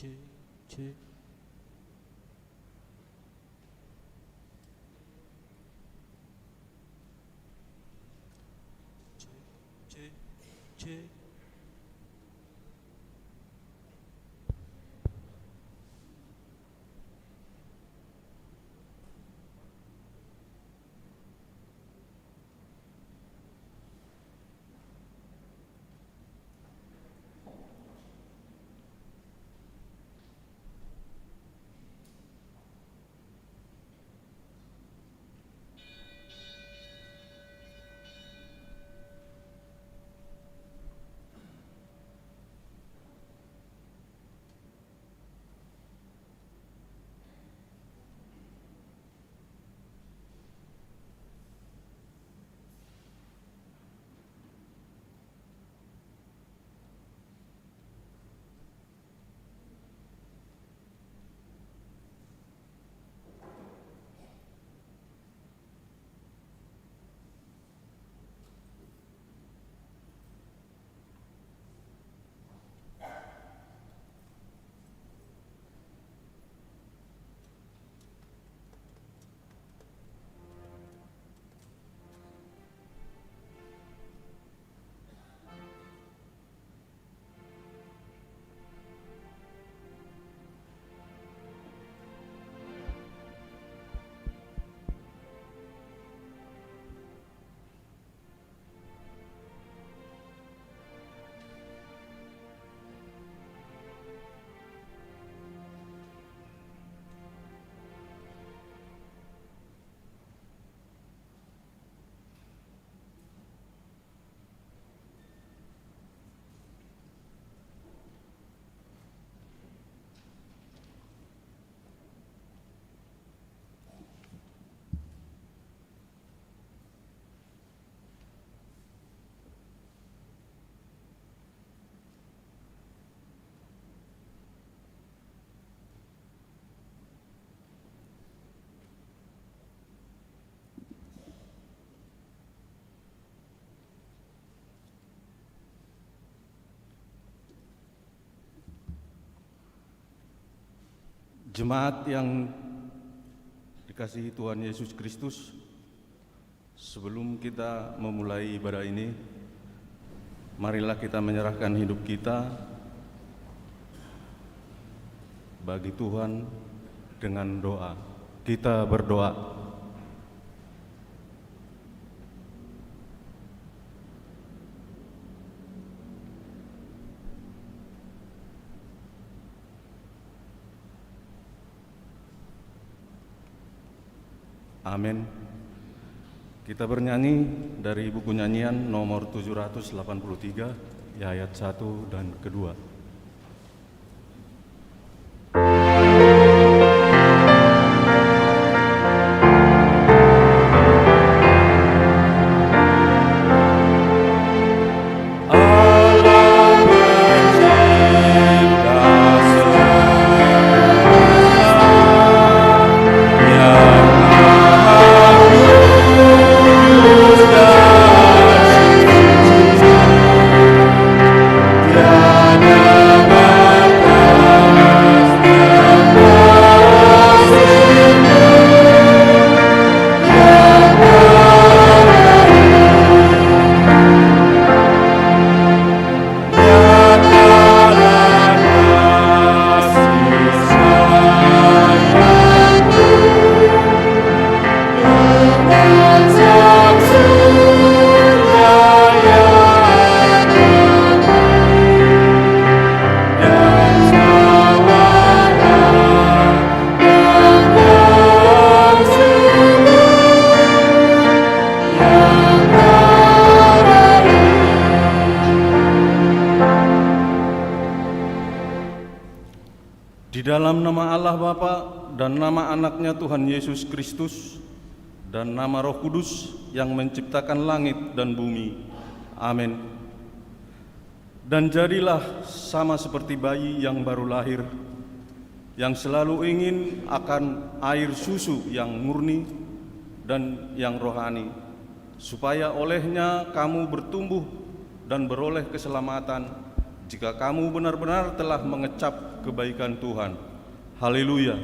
Cek, cek. Cek, cek. Jemaat yang dikasihi Tuhan Yesus Kristus, sebelum kita memulai ibadah ini, marilah kita menyerahkan hidup kita bagi Tuhan dengan doa. Kita berdoa. Amin. Kita bernyanyi dari buku nyanyian nomor 783, ayat 1 dan kedua. Di dalam nama Allah Bapa dan nama anaknya Tuhan Yesus Kristus dan nama Roh Kudus yang menciptakan langit dan bumi. Amin. Dan jadilah sama seperti bayi yang baru lahir, yang selalu ingin akan air susu yang murni dan yang rohani, supaya olehnya kamu bertumbuh dan beroleh keselamatan jika kamu benar-benar telah mengecap kebaikan Tuhan. Haleluya.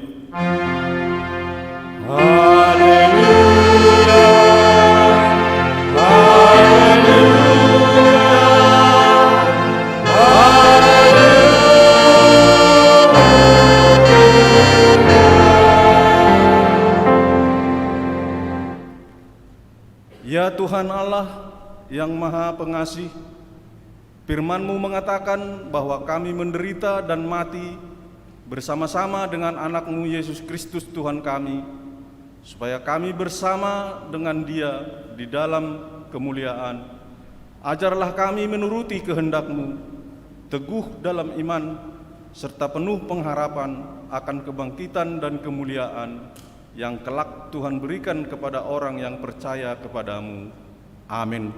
Ya Tuhan Allah yang Maha Pengasih, firman-Mu mengatakan bahwa kami menderita dan mati bersama-sama dengan anak-Mu Yesus Kristus Tuhan kami, supaya kami bersama dengan Dia di dalam kemuliaan. Ajarlah kami menuruti kehendak-Mu, teguh dalam iman, serta penuh pengharapan akan kebangkitan dan kemuliaan yang kelak Tuhan berikan kepada orang yang percaya kepada-Mu. Amin.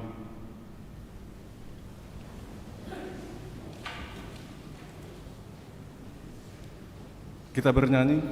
Kita bernyanyi.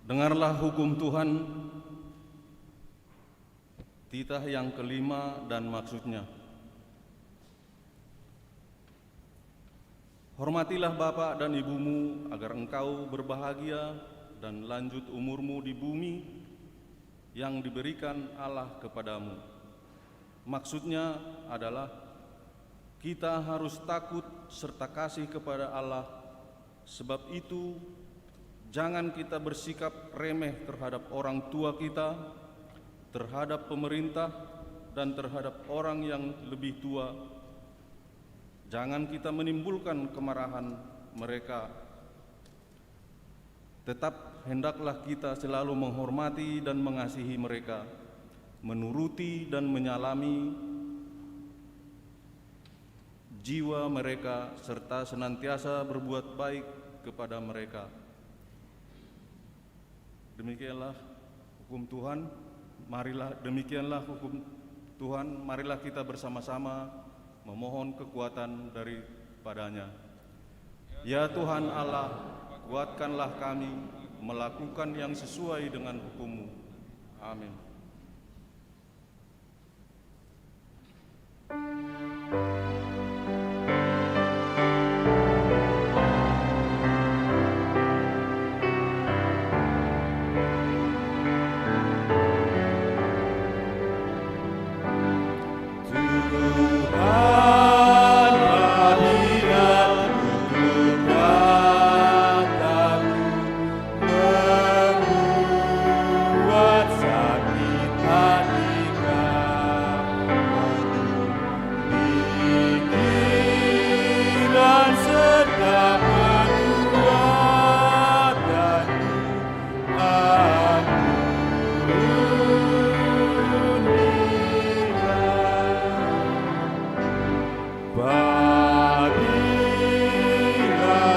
Dengarlah hukum Tuhan, titah yang kelima dan maksudnya. Hormatilah bapak dan ibumu agar engkau berbahagia dan lanjut umurmu di bumi yang diberikan Allah kepadamu. Maksudnya adalah kita harus takut serta kasih kepada Allah. Sebab itu, jangan kita bersikap remeh terhadap orang tua kita, terhadap pemerintah, dan terhadap orang yang lebih tua. Jangan kita menimbulkan kemarahan mereka. Tetap hendaklah kita selalu menghormati dan mengasihi mereka, menuruti dan menyalami jiwa mereka, serta senantiasa berbuat baik kepada mereka. Demikianlah hukum Tuhan. Demikianlah hukum Tuhan. Marilah kita bersama-sama memohon kekuatan daripadanya. Ya Tuhan Allah, kuatkanlah kami melakukan yang sesuai dengan hukum-Mu. Amin. Sakit Bagilah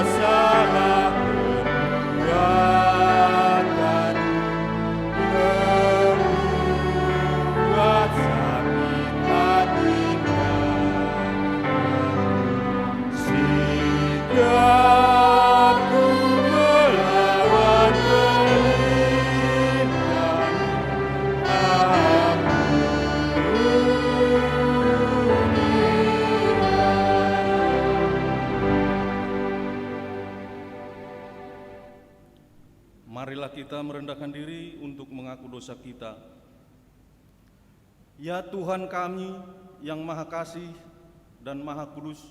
salah perbuatan membuat sakit hati kami. Sikapku melawan pelindang, Marilah kita merendahkan diri untuk mengaku dosa kita. Ya Tuhan kami yang Maha Kasih dan Maha Kudus,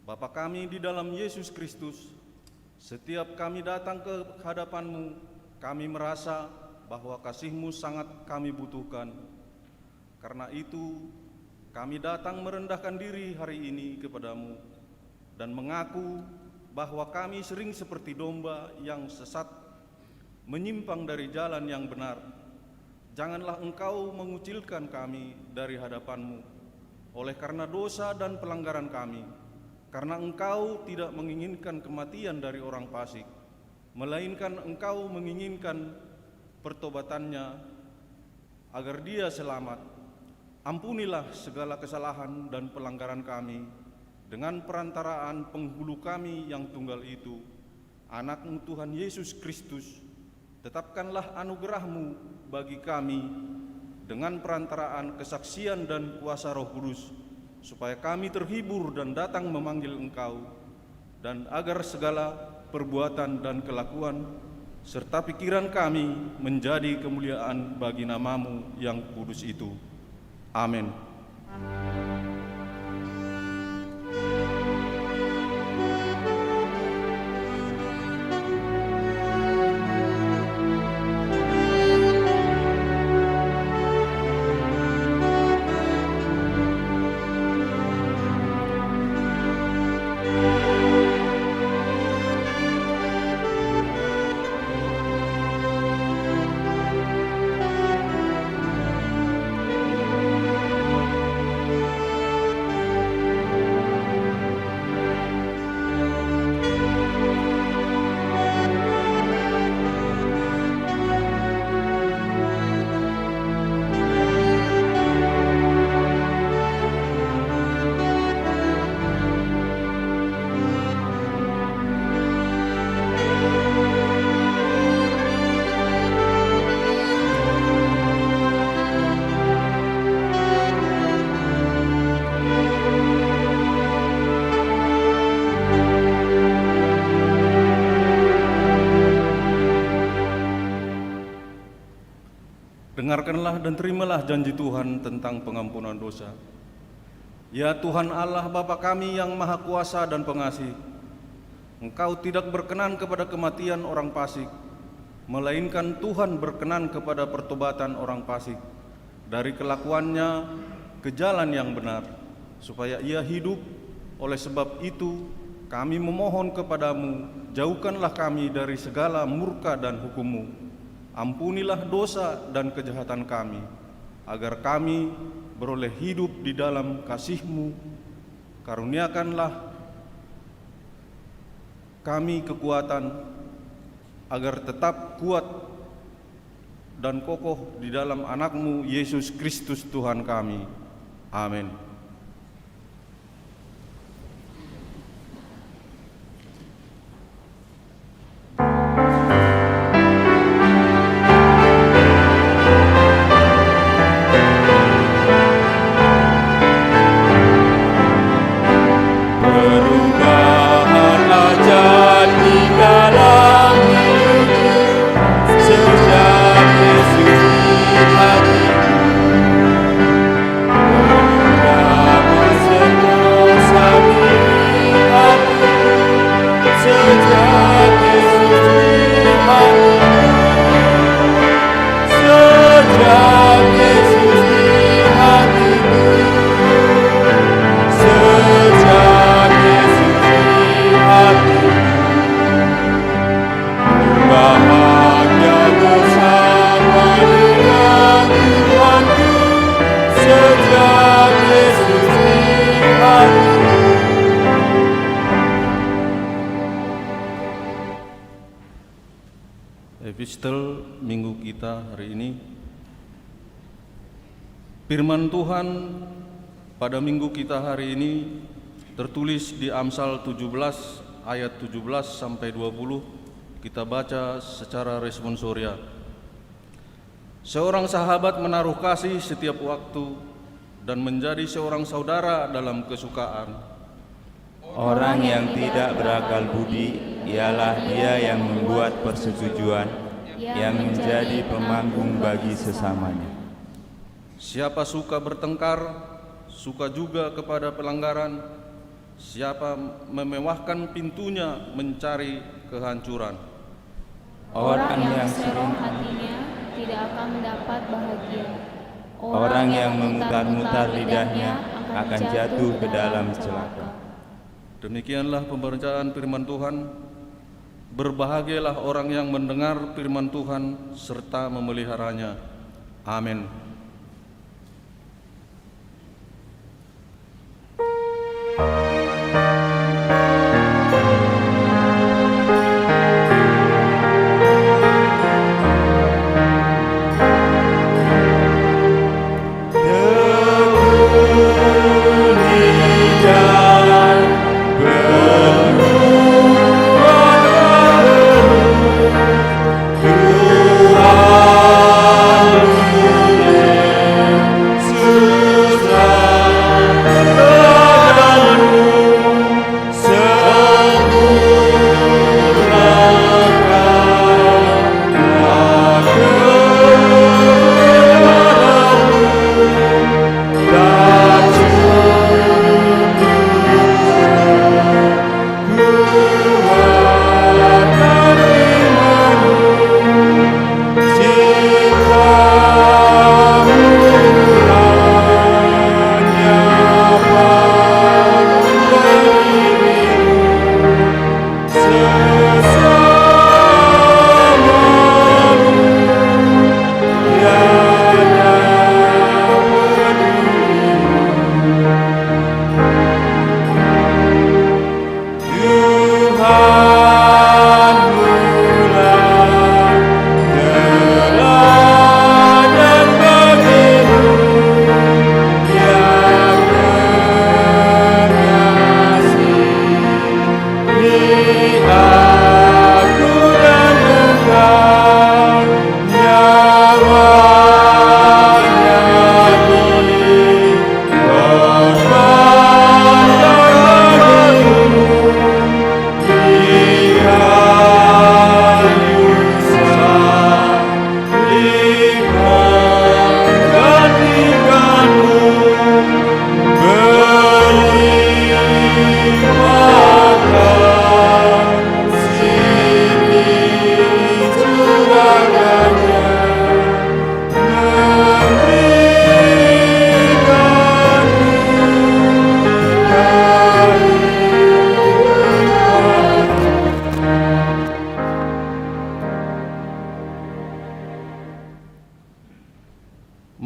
Bapa kami di dalam Yesus Kristus, setiap kami datang ke hadapan-Mu, kami merasa bahwa kasih-Mu sangat kami butuhkan. Karena itu, kami datang merendahkan diri hari ini kepada-Mu dan mengaku bahwa kami sering seperti domba yang sesat, menyimpang dari jalan yang benar. Janganlah Engkau mengucilkan kami dari hadapan-Mu oleh karena dosa dan pelanggaran kami, karena Engkau tidak menginginkan kematian dari orang fasik, melainkan Engkau menginginkan pertobatannya agar dia selamat. Ampunilah segala kesalahan dan pelanggaran kami dengan perantaraan penghulu kami yang tunggal itu, Anak-Mu Tuhan Yesus Kristus. Tetapkanlah anugerah-Mu bagi kami dengan perantaraan kesaksian dan kuasa Roh Kudus, supaya kami terhibur dan datang memanggil Engkau, dan agar segala perbuatan dan kelakuan serta pikiran kami menjadi kemuliaan bagi nama-Mu yang kudus itu. Amin. Dengarkanlah dan terimalah janji Tuhan tentang pengampunan dosa. Ya Tuhan Allah Bapa kami yang Maha Kuasa dan Pengasih, Engkau tidak berkenan kepada kematian orang fasik, melainkan Tuhan berkenan kepada pertobatan orang fasik dari kelakuannya ke jalan yang benar, supaya ia hidup. Oleh sebab itu, kami memohon kepadamu, jauhkanlah kami dari segala murka dan hukum-Mu. Ampunilah dosa dan kejahatan kami, agar kami beroleh hidup di dalam kasih-Mu. Karuniakanlah kami kekuatan, agar tetap kuat dan kokoh di dalam Anak-Mu Yesus Kristus Tuhan kami. Amin. Perubahanlah jadi dalam hidupku, sejak Yesus di hatiku. Perubahanlah Epistel minggu kita hari ini. Firman Tuhan pada minggu kita hari ini tertulis di Amsal 17 ayat 17 sampai 20. Kita baca secara responsoria. Seorang sahabat menaruh kasih setiap waktu dan menjadi seorang saudara dalam kesukaan. Orang yang tidak berakal budi ialah dia yang membuat persetujuan, yang menjadi pemanggung bagi sesamanya. Siapa suka bertengkar, suka juga kepada pelanggaran. Siapa memewahkan pintunya mencari kehancuran. Orang yang serong hatinya tidak akan mendapat bahagia. Orang yang memutar-mutar lidahnya akan jatuh ke dalam celaka. Demikianlah pembacaan firman Tuhan. Berbahagialah orang yang mendengar firman Tuhan serta memeliharanya. Amin.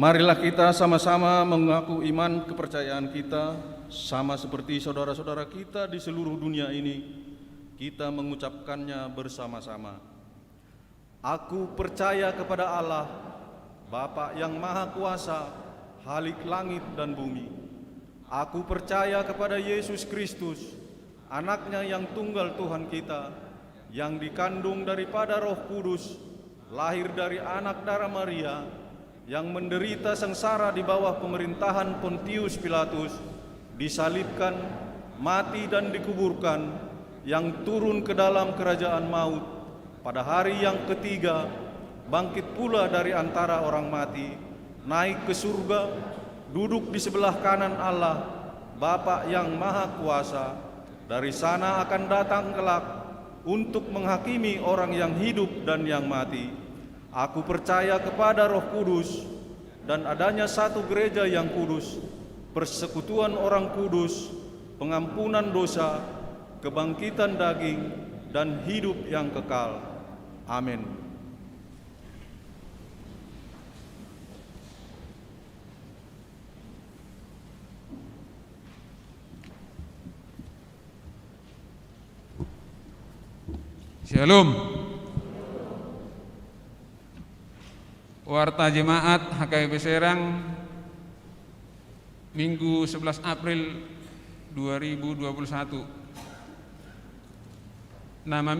Marilah kita sama-sama mengaku iman kepercayaan kita, sama seperti saudara-saudara kita di seluruh dunia ini. Kita mengucapkannya bersama-sama. Aku percaya kepada Allah, Bapa yang Maha Kuasa, Khalik langit dan bumi. Aku percaya kepada Yesus Kristus, Anaknya yang tunggal Tuhan kita, yang dikandung daripada Roh Kudus, lahir dari anak darah Maria, yang menderita sengsara di bawah pemerintahan Pontius Pilatus, disalibkan, mati dan dikuburkan, yang turun ke dalam kerajaan maut, pada hari yang ketiga bangkit pula dari antara orang mati, naik ke surga, duduk di sebelah kanan Allah, Bapa yang Maha Kuasa. Dari sana akan datang kelak untuk menghakimi orang yang hidup dan yang mati. Aku percaya kepada Roh Kudus dan adanya satu gereja yang kudus, persekutuan orang kudus, pengampunan dosa, kebangkitan daging, dan hidup yang kekal. Amin. Shalom. Warta Jemaat HKBP Serang Minggu 11 April 2021. Nama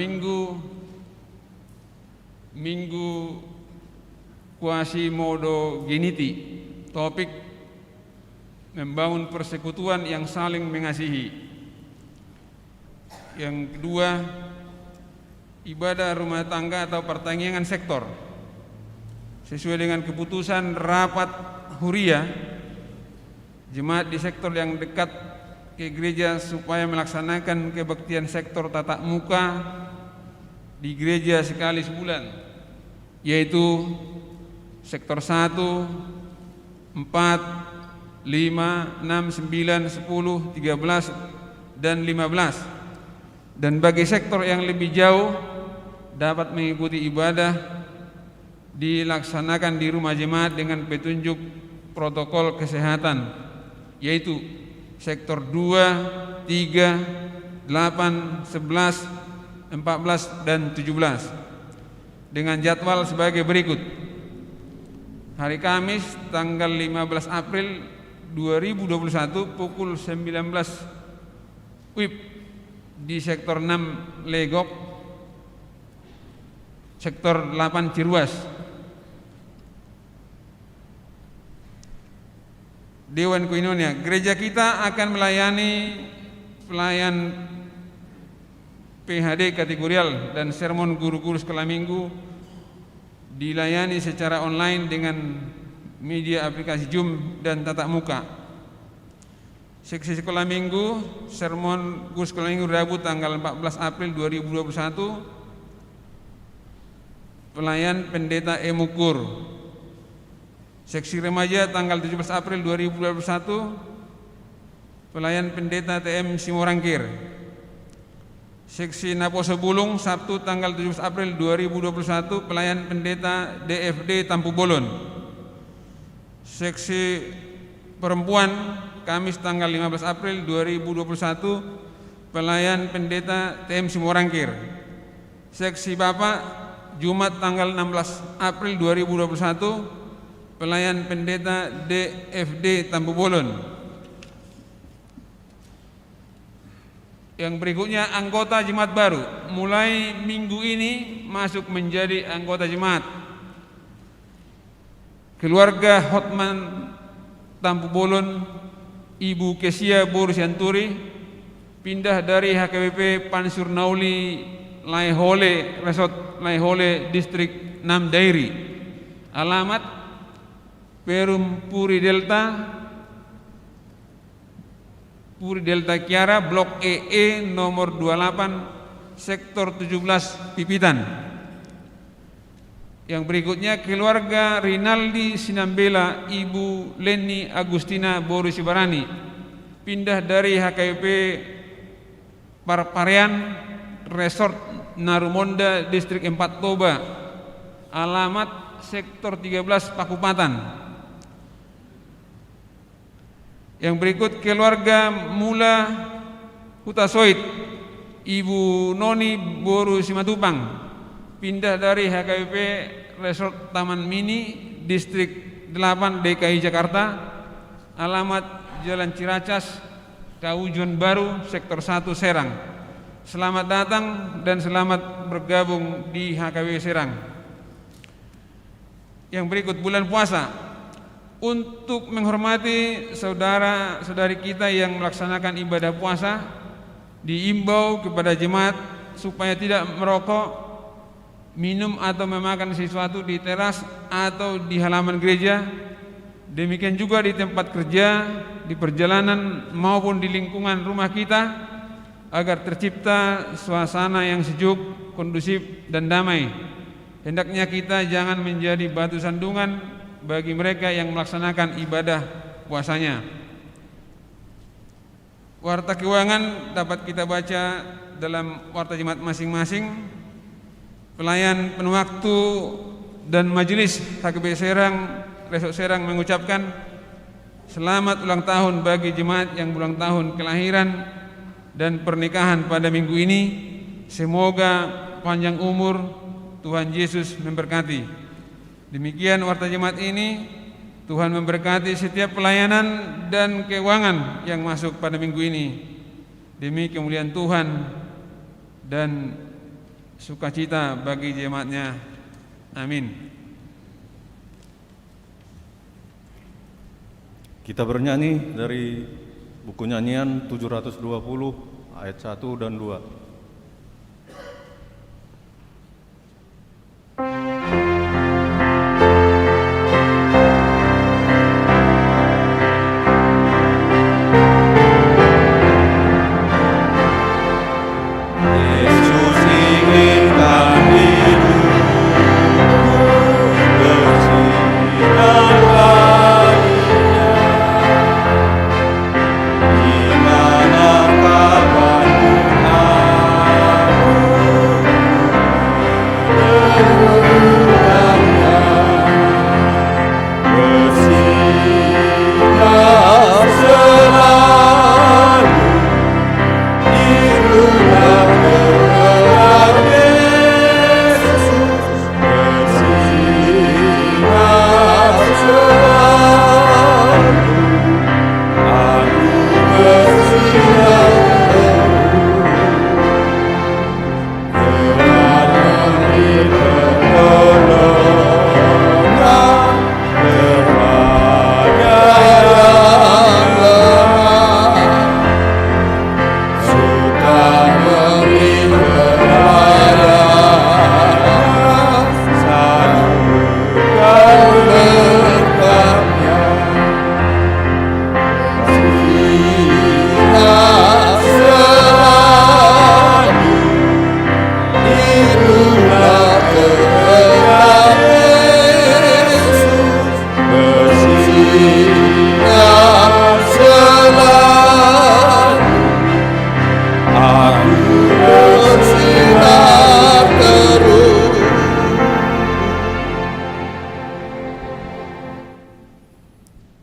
minggu Quasimodo-Geniti. Topik membangun persekutuan yang saling mengasihi. Yang kedua, ibadah rumah tangga atau pertanggungan sektor. Sesuai dengan keputusan rapat Huria, jemaat di sektor yang dekat ke gereja supaya melaksanakan kebaktian sektor tatap muka di gereja sekali sebulan, yaitu sektor 1, 4, 5, 6, 9, 10, 13, dan 15. Dan bagi sektor yang lebih jauh dapat mengikuti ibadah dilaksanakan di rumah jemaat dengan petunjuk protokol kesehatan, yaitu sektor 2, 3, 8, 11, 14, dan 17 dengan jadwal sebagai berikut. Hari Kamis tanggal 15 April 2021 pukul 19 WIB di sektor 6 Legok, sektor 8 Ciruas. Dewan Koinonia, gereja kita akan melayani pelayan PHD kategorial dan sermon guru-guru sekolah minggu dilayani secara online dengan media aplikasi Zoom dan tatap muka. Seksi sekolah minggu, sermon guru sekolah minggu Rabu tanggal 14 April 2021, pelayan pendeta Emukur. Seksi remaja tanggal 17 April 2021, pelayan pendeta TM Simorangkir. Seksi Naposo Bulung Sabtu tanggal 17 April 2021, pelayan pendeta DFD Tampu Bolon. Seksi perempuan Kamis tanggal 15 April 2021, pelayan pendeta TM Simorangkir. Seksi Bapak Jumat tanggal 16 April 2021, pelayan pendeta DFD Tampu Bolon. Yang berikutnya, anggota jemaat baru mulai minggu ini masuk menjadi anggota jemaat. Keluarga Hotman Tampu Bolon, Ibu Kesia Borusianturi pindah dari HKBP Pansur Nauli Laihole Resort Laihole Distrik 6 Dairi. Alamat Perum Puri Delta Kiara, Blok EE nomor 28, Sektor 17 Pipitan. Yang berikutnya, keluarga Rinaldi Sinambela, Ibu Leni Agustina Borusibarani pindah dari HKBP Parparean Resort Narumonda Distrik 4 Toba. Alamat Sektor 13 Pakupatan. Yang berikut, keluarga Mula Hutasoit, Ibu Noni Boru Simatupang pindah dari HKBP Resort Taman Mini Distrik 8 DKI Jakarta. Alamat Jalan Ciracas, Kaujon Baru, Sektor 1 Serang. Selamat datang dan selamat bergabung di HKBP Serang. Yang berikut, bulan puasa. Untuk menghormati saudara-saudari kita yang melaksanakan ibadah puasa, diimbau kepada jemaat supaya tidak merokok, minum atau memakan sesuatu di teras atau di halaman gereja. Demikian juga di tempat kerja, di perjalanan maupun di lingkungan rumah kita, agar tercipta suasana yang sejuk, kondusif, dan damai. Hendaknya kita jangan menjadi batu sandungan bagi mereka yang melaksanakan ibadah puasanya. Warta keuangan dapat kita baca dalam warta jemaat masing-masing. Pelayan penuh waktu dan majelis HKBP Serang, Resort Serang mengucapkan selamat ulang tahun bagi jemaat yang berulang tahun kelahiran dan pernikahan pada minggu ini. Semoga panjang umur, Tuhan Yesus memberkati. Demikian warta jemaat ini. Tuhan memberkati setiap pelayanan dan keuangan yang masuk pada minggu ini, demi kemuliaan Tuhan dan sukacita bagi jemaatnya. Amin. Kita bernyanyi dari buku nyanyian 720 ayat 1 dan 2.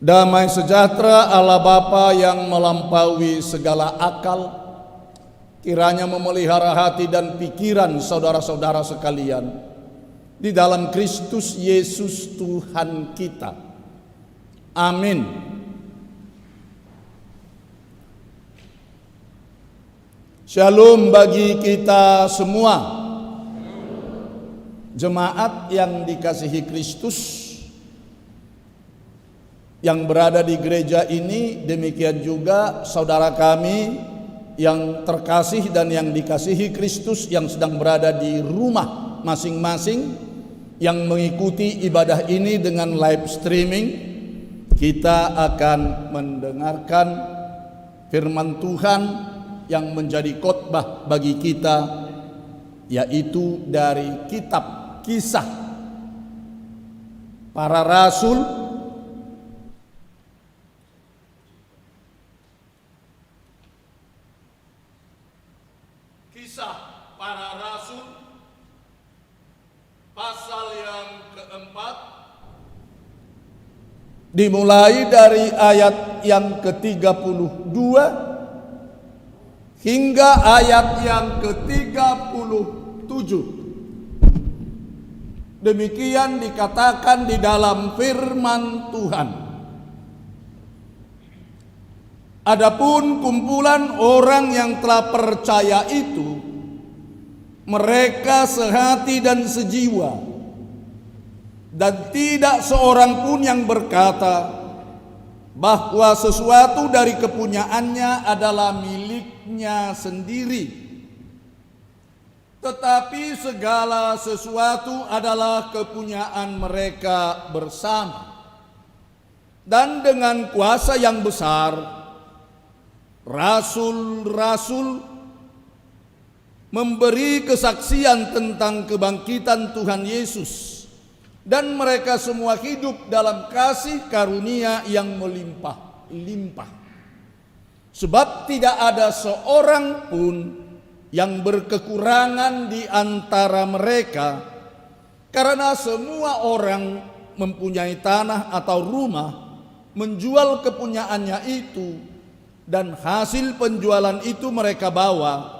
Damai sejahtera Allah Bapa yang melampaui segala akal, kiranya memelihara hati dan pikiran saudara-saudara sekalian di dalam Kristus Yesus Tuhan kita. Amin. Shalom bagi kita semua. Jemaat yang dikasihi Kristus yang berada di gereja ini, demikian juga saudara kami yang terkasih dan yang dikasihi Kristus yang sedang berada di rumah masing-masing yang mengikuti ibadah ini dengan live streaming. Kita akan mendengarkan firman Tuhan yang menjadi khotbah bagi kita, yaitu dari kitab Kisah Para Rasul pasal yang keempat, dimulai dari ayat yang ke-32 hingga ayat yang ke-37. Demikian dikatakan di dalam firman Tuhan. Adapun kumpulan orang yang telah percaya itu, mereka sehati dan sejiwa, dan tidak seorang pun yang berkata bahwa sesuatu dari kepunyaannya adalah miliknya sendiri, tetapi segala sesuatu adalah kepunyaan mereka bersama. Dan dengan kuasa yang besar, rasul-rasul memberi kesaksian tentang kebangkitan Tuhan Yesus, dan mereka semua hidup dalam kasih karunia yang melimpah-limpah. Sebab tidak ada seorang pun yang berkekurangan di antara mereka, karena semua orang mempunyai tanah atau rumah, menjual kepunyaannya itu, dan hasil penjualan itu mereka bawa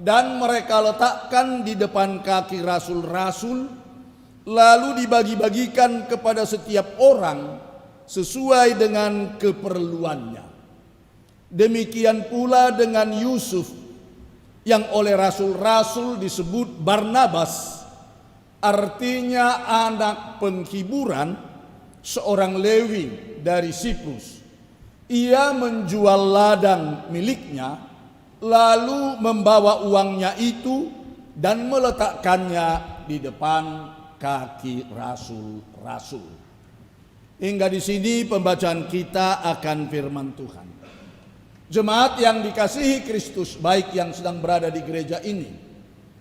dan mereka letakkan di depan kaki rasul-rasul, lalu dibagi-bagikan kepada setiap orang sesuai dengan keperluannya. Demikian pula dengan Yusuf yang oleh rasul-rasul disebut Barnabas, artinya anak penghiburan, seorang Lewi dari Siprus. Ia menjual ladang miliknya, lalu membawa uangnya itu dan meletakkannya di depan kaki rasul-rasul. Hingga di sini pembacaan kita akan firman Tuhan. Jemaat yang dikasihi Kristus, baik yang sedang berada di gereja ini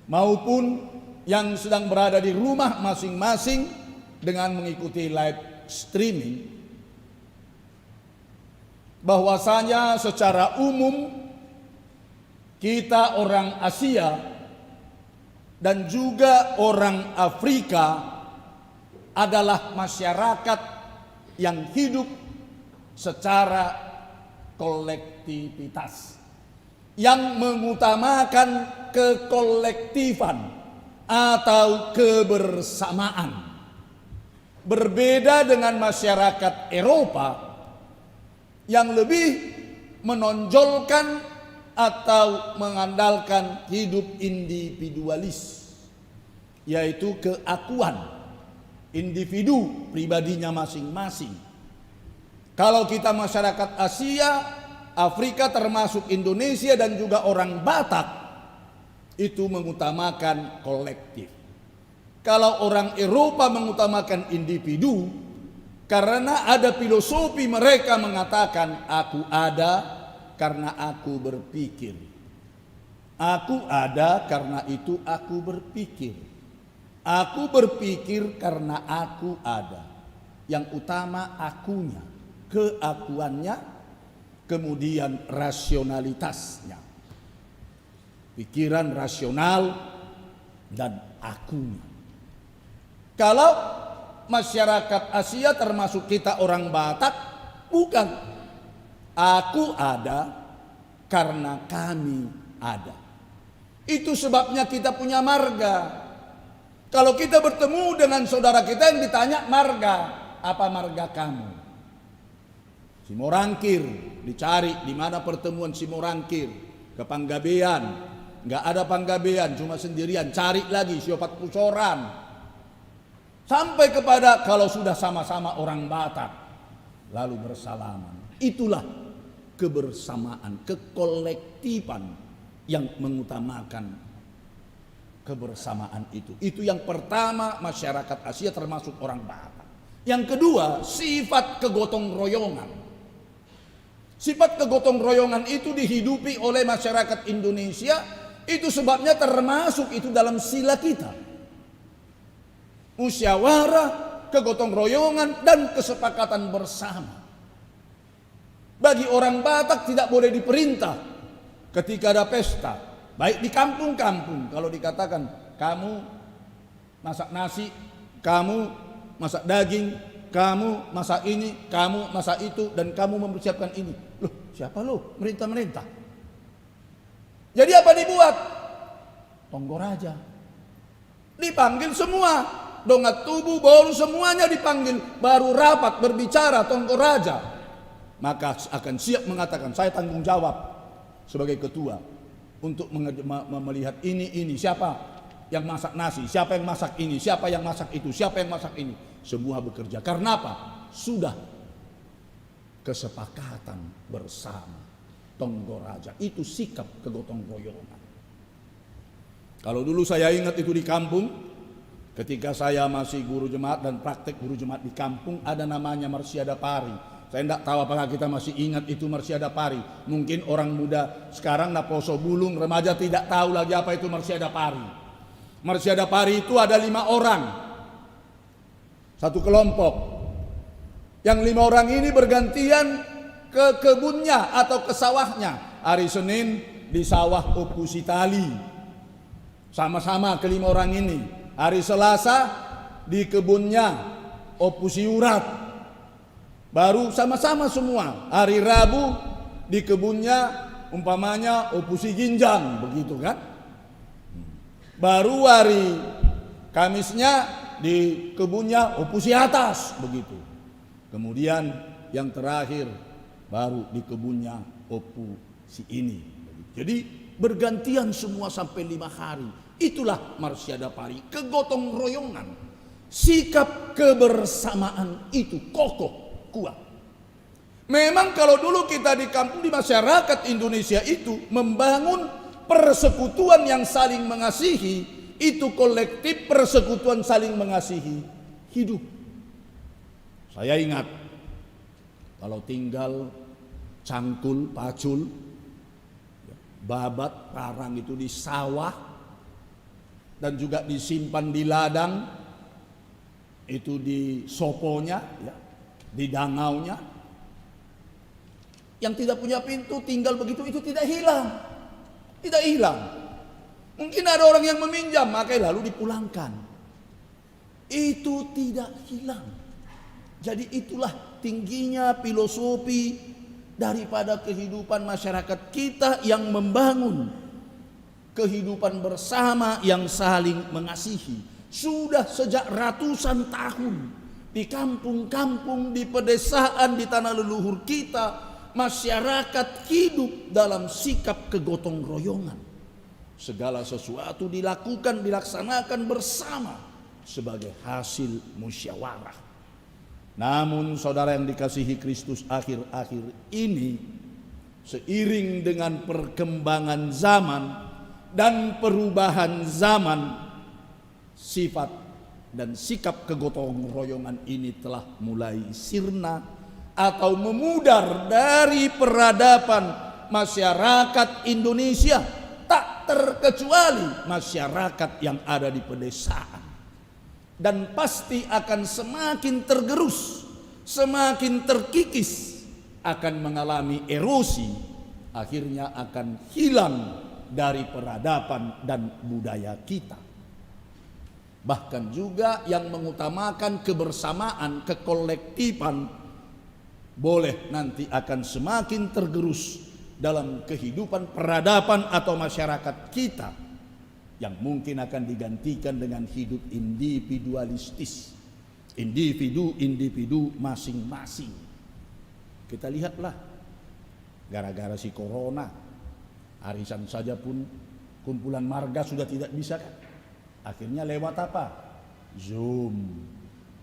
maupun yang sedang berada di rumah masing-masing dengan mengikuti live streaming, bahwasanya secara umum kita orang Asia dan juga orang Afrika adalah masyarakat yang hidup secara kolektivitas, yang mengutamakan kekolektifan atau kebersamaan. Berbeda dengan masyarakat Eropa yang lebih menonjolkan atau mengandalkan hidup individualis, yaitu keakuan individu pribadinya masing-masing. Kalau kita masyarakat Asia, Afrika termasuk Indonesia dan juga orang Batak, itu mengutamakan kolektif. Kalau orang Eropa mengutamakan individu, karena ada filosofi mereka mengatakan aku ada karena aku berpikir. Aku ada karena itu aku berpikir. Aku berpikir karena aku ada. Yang utama akunya, keakuannya, kemudian rasionalitasnya. Pikiran rasional dan akunya. Kalau masyarakat Asia termasuk kita orang Batak, bukan. Aku ada karena kami ada. Itu sebabnya kita punya marga. Kalau kita bertemu dengan saudara kita yang ditanya marga, apa marga kamu? Simorangkir, dicari di mana pertemuan Simorangkir. Ke Panggabean, nggak ada Panggabean, cuma sendirian. Cari lagi Siopat Pusoran. Sampai kepada kalau sudah sama-sama orang Batak, lalu bersalaman. Itulah kebersamaan, kekolektifan yang mengutamakan kebersamaan itu. Itu yang pertama, masyarakat Asia termasuk orang Batak. Yang kedua, sifat kegotong royongan. Sifat kegotong royongan itu dihidupi oleh masyarakat Indonesia. Itu sebabnya termasuk itu dalam sila kita. Musyawarah, kegotong royongan, dan kesepakatan bersama. Bagi orang Batak tidak boleh diperintah ketika ada pesta. Baik di kampung-kampung, kalau dikatakan kamu masak nasi, kamu masak daging, kamu masak ini, kamu masak itu, dan kamu mempersiapkan ini. Loh, siapa lo? Merintah-merintah. Jadi apa dibuat? Tonggoraja. Dipanggil semua. Dongat tubuh, baru semuanya dipanggil. Baru rapat, berbicara, tonggoraja. Maka akan siap mengatakan, saya tanggung jawab sebagai ketua untuk melihat ini. Siapa yang masak nasi, siapa yang masak ini, siapa yang masak itu, siapa yang masak ini. Semua bekerja. Karena apa? Sudah kesepakatan bersama. Tonggoraja. Itu sikap kegotong royongan. Kalau dulu saya ingat itu di kampung, ketika saya masih guru jemaat dan praktek guru jemaat di kampung, ada namanya Marsiada Pari. Saya tidak tahu apakah kita masih ingat itu Marsiada Pari. Mungkin orang muda sekarang Naposo Bulung, remaja tidak tahu lagi apa itu Marsiada Pari. Marsiada Pari itu ada 5 orang. Satu kelompok. Yang 5 orang ini bergantian ke kebunnya atau ke sawahnya. Hari Senin di sawah Opusitali. Sama-sama ke-5 orang ini. Hari Selasa di kebunnya Opusiurat. Baru sama-sama semua. Hari Rabu di kebunnya umpamanya Opusi Ginjang, begitu kan? Baru hari Kamisnya di kebunnya Opusi atas begitu. Kemudian yang terakhir baru di kebunnya Opusi ini. Jadi bergantian semua sampai 5 hari. Itulah Marsyada Pari, kegotong royongan. Sikap kebersamaan itu kokoh, kuat. Memang kalau dulu kita di kampung, di masyarakat Indonesia itu membangun persekutuan yang saling mengasihi, itu kolektif persekutuan saling mengasihi hidup. Saya ingat kalau tinggal cangkul, pacul, babat, parang itu di sawah dan juga disimpan di ladang, itu di soponya, ya, di dangaunya. Yang tidak punya pintu tinggal begitu, itu tidak hilang. Tidak hilang. Mungkin ada orang yang meminjam, makanya lalu dipulangkan. Itu tidak hilang. Jadi itulah tingginya filosofi daripada kehidupan masyarakat kita yang membangun kehidupan bersama yang saling mengasihi. Sudah sejak ratusan tahun di kampung-kampung, di pedesaan, di tanah leluhur kita, masyarakat hidup dalam sikap kegotong royongan. Segala sesuatu dilakukan, dilaksanakan bersama sebagai hasil musyawarah. Namun saudara yang dikasihi Kristus, akhir-akhir ini seiring dengan perkembangan zaman dan perubahan zaman, sifat dan sikap kegotong royongan ini telah mulai sirna atau memudar dari peradaban masyarakat Indonesia, tak terkecuali masyarakat yang ada di pedesaan. Dan pasti akan semakin tergerus, semakin terkikis, akan mengalami erosi, akhirnya akan hilang dari peradaban dan budaya kita. Bahkan juga yang mengutamakan kebersamaan, kekolektifan, boleh nanti akan semakin tergerus dalam kehidupan peradaban atau masyarakat kita, yang mungkin akan digantikan dengan hidup individualistis, individu masing-masing. Kita lihatlah, gara-gara si corona, arisan saja pun kumpulan marga sudah tidak bisa kan. Akhirnya lewat apa? Zoom.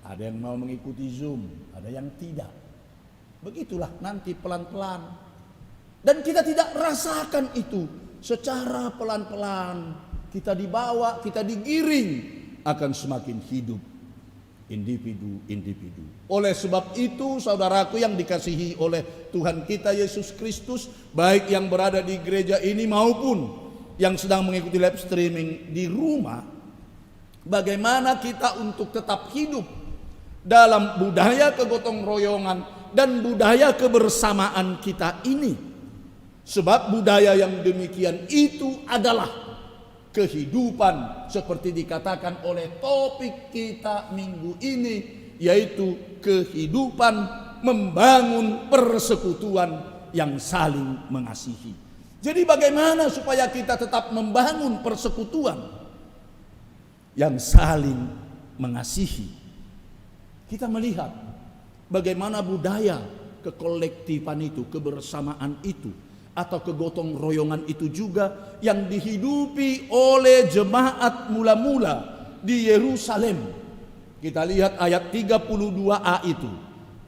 Ada yang mau mengikuti Zoom, ada yang tidak. Begitulah nanti pelan-pelan. Dan kita tidak rasakan itu secara pelan-pelan. Kita dibawa, kita digiring, akan semakin hidup individu. Oleh sebab itu, saudaraku yang dikasihi oleh Tuhan kita Yesus Kristus, baik yang berada di gereja ini maupun yang sedang mengikuti live streaming di rumah, bagaimana kita untuk tetap hidup dalam budaya kegotong royongan dan budaya kebersamaan kita ini. Sebab budaya yang demikian itu adalah kehidupan, seperti dikatakan oleh topik kita minggu ini, yaitu kehidupan membangun persekutuan yang saling mengasihi. Jadi bagaimana supaya kita tetap membangun persekutuan yang saling mengasihi? Kita melihat bagaimana budaya kekolektifan itu, kebersamaan itu, atau kegotong royongan itu juga yang dihidupi oleh jemaat mula-mula di Yerusalem. Kita lihat ayat 32a itu.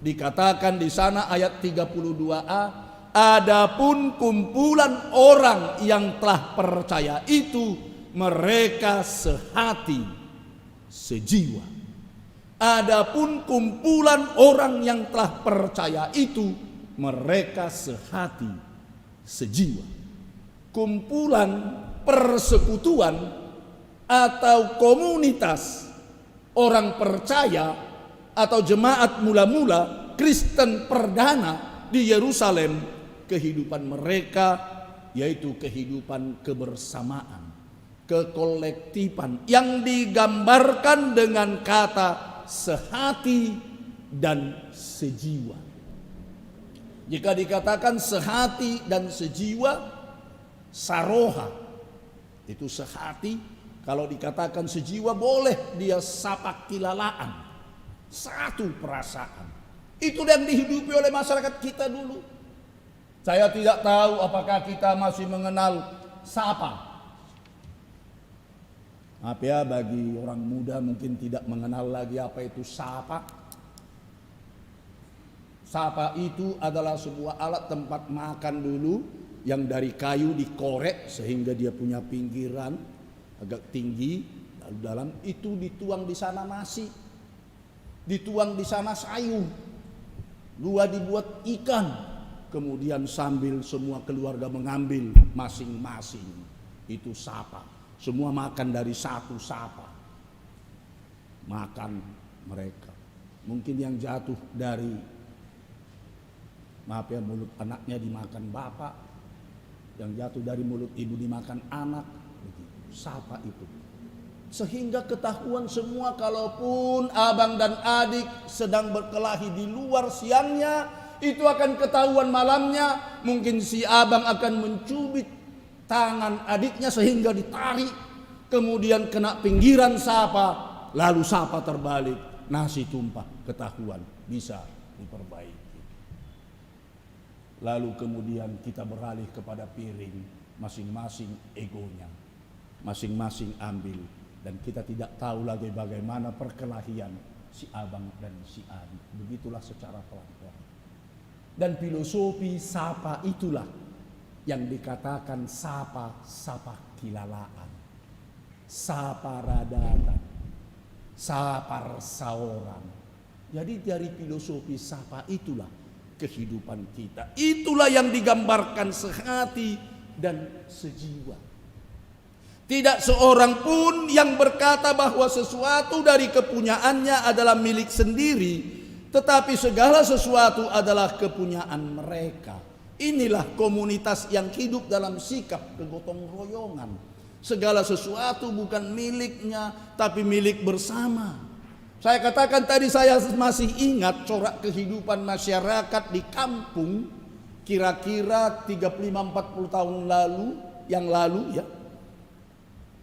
Dikatakan di sana ayat 32a, adapun kumpulan orang yang telah percaya itu, mereka sehati, sejiwa. Adapun kumpulan orang yang telah percaya itu, mereka sehati, sejiwa. Kumpulan persekutuan atau komunitas orang percaya atau jemaat mula-mula Kristen perdana di Yerusalem, kehidupan mereka yaitu kehidupan kebersamaan, kekolektifan yang digambarkan dengan kata sehati dan sejiwa. Jika dikatakan sehati dan sejiwa, saroha itu sehati, Kalau dikatakan sejiwa, boleh dia sapa kilalaan. Satu perasaan. Itu yang dihidupi oleh masyarakat kita dulu. Saya tidak tahu apakah kita masih mengenal sapa. Maaf ya, bagi orang muda mungkin tidak mengenal lagi apa itu sapa. Sapa itu adalah sebuah alat tempat makan dulu yang dari kayu dikorek sehingga dia punya pinggiran agak tinggi, lalu dalam itu dituang di sana nasi, dituang di sana sayur, dua dibuat ikan, kemudian sambil semua keluarga mengambil masing-masing. Itu sapa. Semua makan dari satu sapa. Makan mereka. Mungkin yang jatuh dari, maaf ya, mulut anaknya dimakan bapak, yang jatuh dari mulut ibu dimakan anak. Begitu. Sapa itu. Sehingga ketahuan semua, kalaupun abang dan adik sedang berkelahi di luar siangnya, itu akan ketahuan malamnya. Mungkin si abang akan mencubit tangan adiknya sehingga ditarik, kemudian kena pinggiran sapa, lalu sapa terbalik, nasi tumpah, ketahuan, bisa diperbaiki. Lalu kemudian kita beralih kepada piring, masing-masing egonya, masing-masing ambil, dan kita tidak tahu lagi bagaimana perkelahian si abang dan si adik. Begitulah secara pelan-pelan. Dan filosofi sapa itulah yang dikatakan sapa kilalaan, sapa radatan, sapa saoran. Jadi dari filosofi sapa itulah kehidupan kita. Itulah yang digambarkan sehati dan sejiwa. Tidak seorang pun yang berkata bahwa sesuatu dari kepunyaannya adalah milik sendiri, tetapi segala sesuatu adalah kepunyaan mereka. Inilah komunitas yang hidup dalam sikap kegotong royongan. Segala sesuatu bukan miliknya, tapi milik bersama. Saya katakan tadi, saya masih ingat corak kehidupan masyarakat di kampung kira-kira 35-40 tahun yang lalu ya.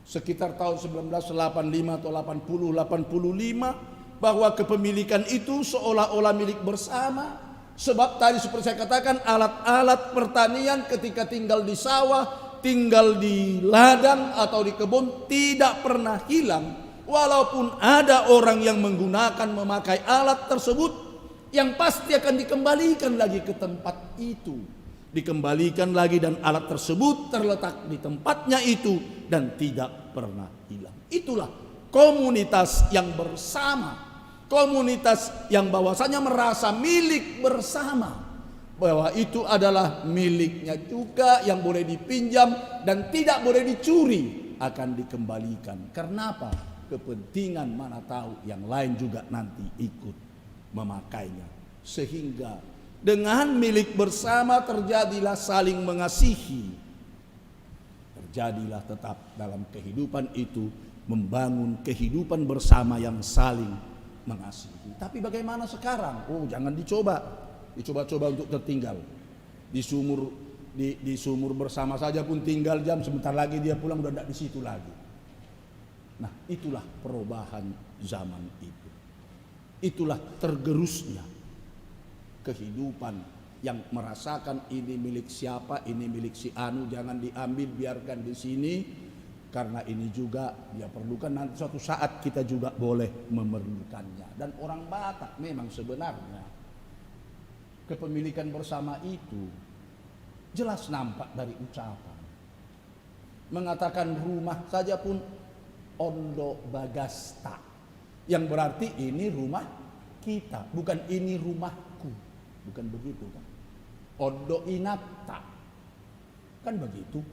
Sekitar tahun 1985 atau 80-85, bahwa kepemilikan itu seolah-olah milik bersama. Sebab tadi seperti saya katakan, alat-alat pertanian ketika tinggal di sawah, tinggal di ladang atau di kebun tidak pernah hilang. Walaupun ada orang yang menggunakan memakai alat tersebut, yang pasti akan dikembalikan lagi ke tempat itu. Dikembalikan lagi dan alat tersebut terletak di tempatnya itu dan tidak pernah hilang. Itulah komunitas yang bersama. Komunitas yang bahwasanya merasa milik bersama, bahwa itu adalah miliknya juga, yang boleh dipinjam dan tidak boleh dicuri, akan dikembalikan. Karena apa? Kepentingan mana tahu yang lain juga nanti ikut memakainya. Sehingga dengan milik bersama terjadilah saling mengasihi. Terjadilah tetap dalam kehidupan itu membangun kehidupan bersama yang saling mengasihi. Tapi bagaimana sekarang? Oh, jangan dicoba-coba untuk tertinggal. Di sumur bersama saja pun tinggal jam, sebentar lagi dia pulang udah tidak di situ lagi. Nah, itulah perubahan zaman itu. Itulah tergerusnya kehidupan yang merasakan ini milik siapa, ini milik si anu, jangan diambil, biarkan di sini. Karena ini juga dia perlukan, nanti suatu saat kita juga boleh memerlukannya. Dan orang Batak memang sebenarnya kepemilikan bersama itu jelas nampak dari ucapan. Mengatakan rumah saja pun ondo bagasta, yang berarti ini rumah kita, bukan ini rumahku. Bukan begitu kan? Ondo inapta, kan begitu.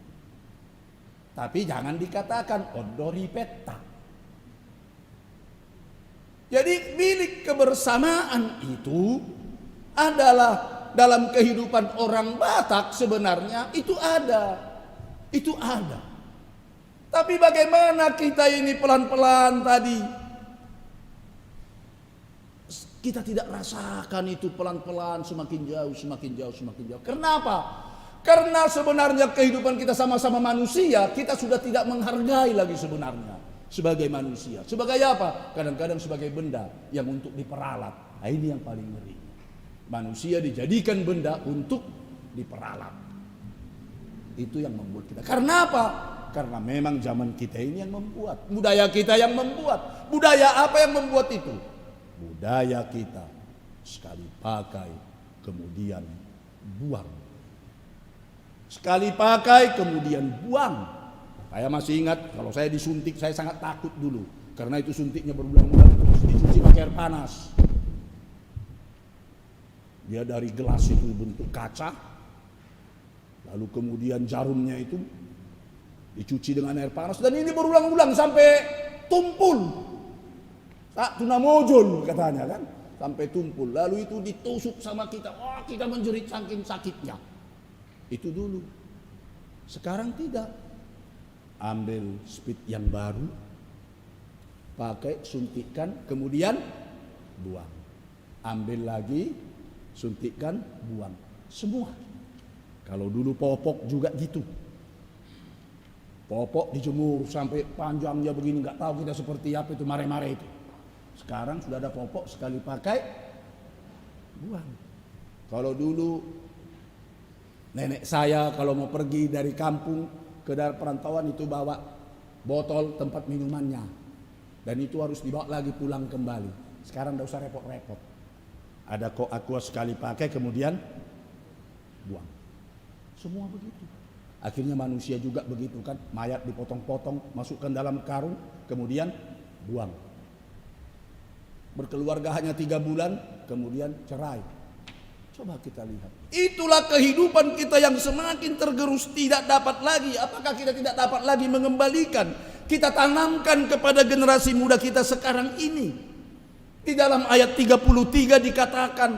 Tapi jangan dikatakan ondo ripeta. Jadi milik kebersamaan itu adalah dalam kehidupan orang Batak sebenarnya itu ada. Itu ada. Tapi bagaimana kita ini pelan-pelan tadi, kita tidak rasakan itu pelan-pelan, semakin jauh, semakin jauh, semakin jauh. Kenapa? Karena sebenarnya kehidupan kita sama-sama manusia, kita sudah tidak menghargai lagi sebenarnya sebagai manusia. Sebagai apa? Kadang-kadang sebagai benda yang untuk diperalat. Nah, ini yang paling ngeri. Manusia dijadikan benda untuk diperalat. Itu yang membuat kita. Karena apa? Karena memang zaman kita ini yang membuat. Budaya kita yang membuat. Budaya apa yang membuat itu? Budaya kita sekali pakai kemudian buang. Sekali pakai kemudian buang. Saya masih ingat kalau saya disuntik, saya sangat takut dulu. Karena itu suntiknya berulang-ulang, terus dicuci pakai air panas. Dia dari gelas itu bentuk kaca. Lalu kemudian jarumnya itu dicuci dengan air panas. Dan ini berulang-ulang sampai tumpul. Tak tunamojol katanya kan. Sampai tumpul. Lalu itu ditusuk sama kita. Wah, kita menjerit saking sakitnya. Itu dulu. Sekarang tidak. Ambil speed yang baru, pakai, suntikkan, kemudian buang. Ambil lagi, suntikkan, buang. Semua. Kalau dulu popok juga gitu. Popok dijemur sampai panjangnya begini, nggak tahu kita seperti apa itu, mare-mare itu. Sekarang sudah ada popok, sekali pakai, buang. Kalau dulu nenek saya kalau mau pergi dari kampung ke daerah perantauan itu bawa botol tempat minumannya. Dan itu harus dibawa lagi pulang kembali. Sekarang tidak usah repot-repot. Ada aqua sekali pakai kemudian buang. Semua begitu. Akhirnya manusia juga begitu kan. Mayat dipotong-potong, masukkan dalam karung, kemudian buang. Berkeluarga hanya 3 bulan, kemudian cerai. Coba kita lihat. Itulah kehidupan kita yang semakin tergerus, tidak dapat lagi. Apakah kita tidak dapat lagi mengembalikan? Kita tanamkan kepada generasi muda kita sekarang ini. Di dalam ayat 33 dikatakan,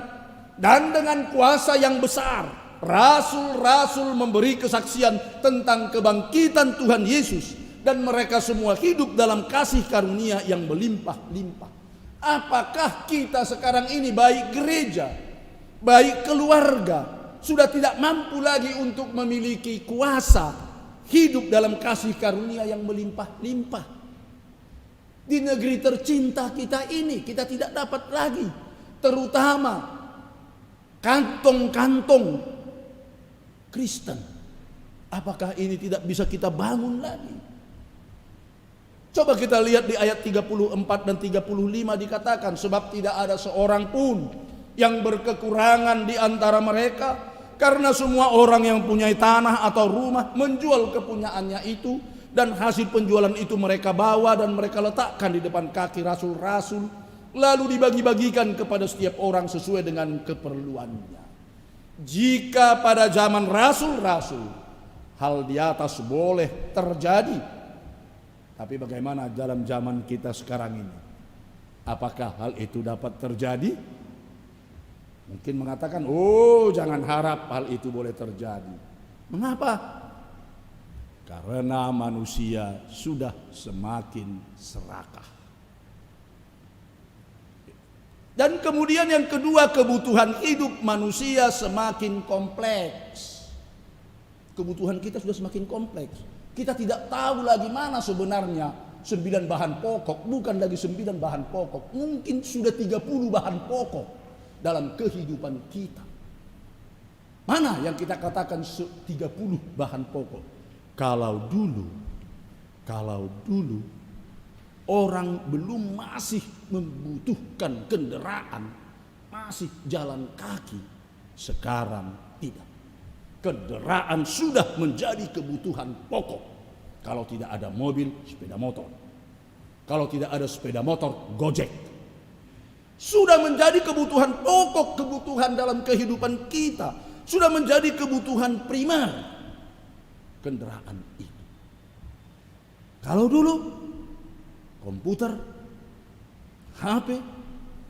dan dengan kuasa yang besar, rasul-rasul memberi kesaksian tentang kebangkitan Tuhan Yesus. Dan mereka semua hidup dalam kasih karunia yang melimpah-limpah. Apakah kita sekarang ini, baik gereja, baik keluarga, sudah tidak mampu lagi untuk memiliki kuasa hidup dalam kasih karunia yang melimpah-limpah? Di negeri tercinta kita ini kita tidak dapat lagi, terutama kantong-kantong Kristen. Apakah ini tidak bisa kita bangun lagi? Coba kita lihat di ayat 34 dan 35 dikatakan, sebab tidak ada seorang pun yang berkekurangan di antara mereka, karena semua orang yang punya tanah atau rumah menjual kepunyaannya itu, dan hasil penjualan itu mereka bawa dan mereka letakkan di depan kaki rasul-rasul, lalu dibagi-bagikan kepada setiap orang sesuai dengan keperluannya. Jika pada zaman rasul-rasul hal di atas boleh terjadi, tapi bagaimana dalam zaman kita sekarang ini? Apakah hal itu dapat terjadi? Mungkin mengatakan, oh jangan harap hal itu boleh terjadi. Mengapa? Karena manusia sudah semakin serakah. Dan kemudian yang kedua, kebutuhan hidup manusia semakin kompleks. Kebutuhan kita sudah semakin kompleks. Kita tidak tahu lagi mana sebenarnya 9 bahan pokok. Bukan lagi 9 bahan pokok. Mungkin sudah 30 bahan pokok dalam kehidupan kita. Mana yang kita katakan 30 bahan pokok? Kalau dulu orang belum masih membutuhkan kendaraan, masih jalan kaki. Sekarang tidak. Kendaraan sudah menjadi kebutuhan pokok. Kalau tidak ada mobil, sepeda motor. Kalau tidak ada sepeda motor, Gojek. Sudah menjadi kebutuhan pokok, kebutuhan dalam kehidupan kita. Sudah menjadi kebutuhan primer. Kendaraan itu. Kalau dulu komputer, HP,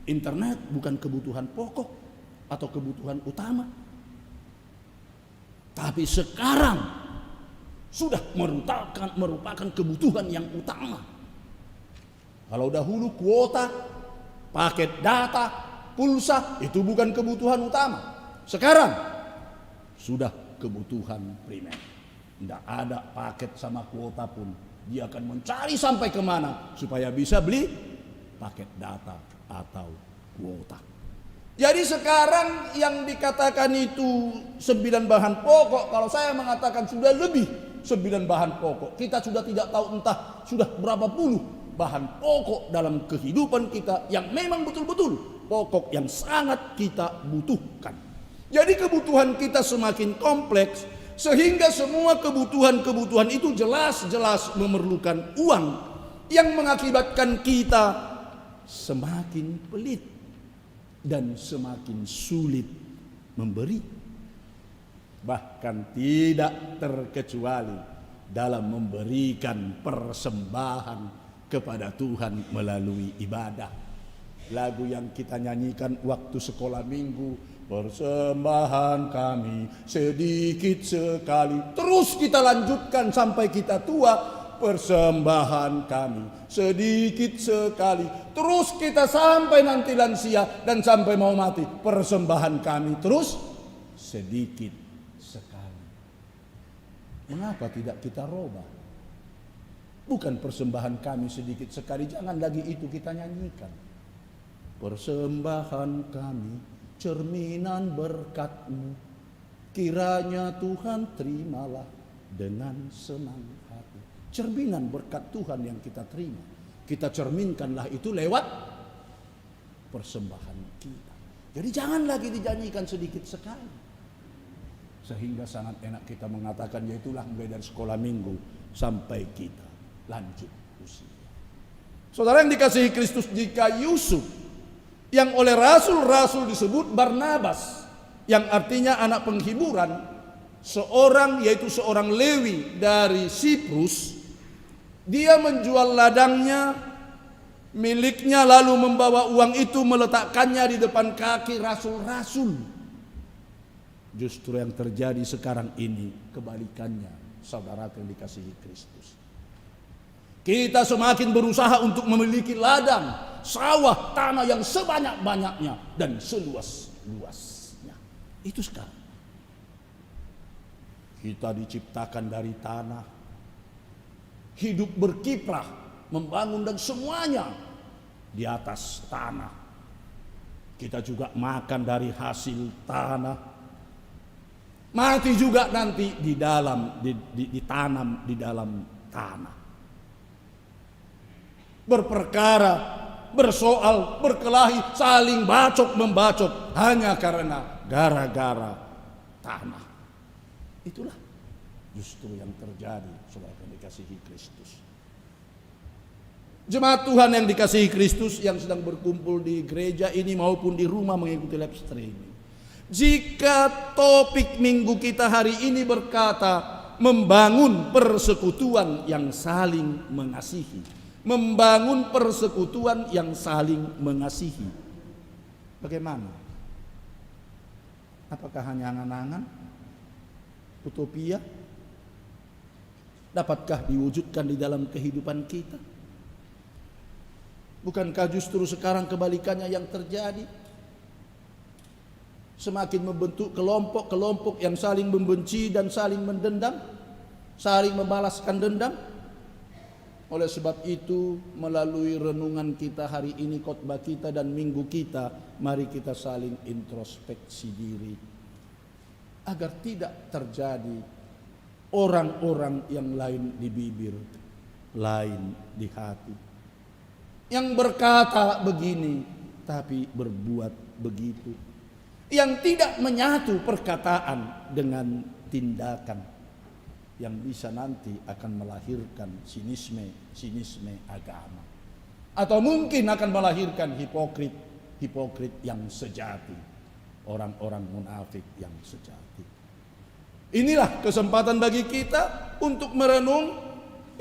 internet bukan kebutuhan pokok atau kebutuhan utama. Tapi sekarang sudah merupakan kebutuhan yang utama. Kalau dahulu kuota, paket data, pulsa itu bukan kebutuhan utama. Sekarang sudah kebutuhan primer. Tidak ada paket sama kuota pun. Dia akan mencari sampai kemana supaya bisa beli paket data atau kuota. Jadi sekarang yang dikatakan itu 9 bahan pokok, kalau saya mengatakan sudah lebih 9 bahan pokok. Kita sudah tidak tahu entah sudah berapa puluh bahan pokok dalam kehidupan kita yang memang betul-betul pokok yang sangat kita butuhkan. Jadi kebutuhan kita semakin kompleks sehingga semua kebutuhan-kebutuhan itu jelas-jelas memerlukan uang yang mengakibatkan kita semakin pelit dan semakin sulit memberi. Bahkan tidak terkecuali dalam memberikan persembahan kepada Tuhan melalui ibadah. Lagu yang kita nyanyikan waktu sekolah minggu, persembahan kami sedikit sekali, terus kita lanjutkan sampai kita tua. Persembahan kami sedikit sekali, terus kita sampai nanti lansia dan sampai mau mati. Persembahan kami terus sedikit sekali. Mengapa tidak kita rubah? Bukan persembahan kami sedikit sekali, jangan lagi itu kita nyanyikan. Persembahan kami cerminan berkat-Mu, kiranya Tuhan terimalah dengan senang hati. Cerminan berkat Tuhan yang kita terima, kita cerminkanlah itu lewat persembahan kita. Jadi jangan lagi dijanjikan sedikit sekali, sehingga sangat enak kita mengatakan yaitulah mulai dari sekolah minggu sampai kita lanjut usia. Saudara yang dikasihi Kristus, jika Yusuf yang oleh rasul-rasul disebut Barnabas, yang artinya anak penghiburan, yaitu seorang Lewi dari Siprus, dia menjual ladangnya miliknya lalu membawa uang itu meletakkannya di depan kaki rasul-rasul. Justru yang terjadi sekarang ini kebalikannya, saudara yang dikasihi Kristus. Kita semakin berusaha untuk memiliki ladang, sawah, tanah yang sebanyak-banyaknya dan seluas-luasnya. Itu sekarang. Kita diciptakan dari tanah, hidup berkiprah, membangun dan semuanya di atas tanah. Kita juga makan dari hasil tanah. Mati juga nanti ditanam di dalam tanah. Berperkara, bersoal, berkelahi, saling bacok-membacok hanya karena gara-gara tanah. Itulah justru yang terjadi, saudara yang dikasihi Kristus. Jemaat Tuhan yang dikasihi Kristus yang sedang berkumpul di gereja ini maupun di rumah mengikuti live streaming. Jika topik minggu kita hari ini berkata membangun persekutuan yang saling mengasihi. Membangun persekutuan yang saling mengasihi. Bagaimana? Apakah hanya angan-angan? Utopia? Dapatkah diwujudkan di dalam kehidupan kita? Bukankah justru sekarang kebalikannya yang terjadi? Semakin membentuk kelompok-kelompok yang saling membenci dan saling mendendam, saling membalaskan dendam. Oleh sebab itu, melalui renungan kita hari ini, khotbah kita dan minggu kita, mari kita saling introspeksi diri agar tidak terjadi orang-orang yang lain di bibir, lain di hati, yang berkata begini tapi berbuat begitu, yang tidak menyatu perkataan dengan tindakan, yang bisa nanti akan melahirkan sinisme agama, atau mungkin akan melahirkan hipokrit yang sejati, orang-orang munafik yang sejati. Inilah kesempatan bagi kita untuk merenung,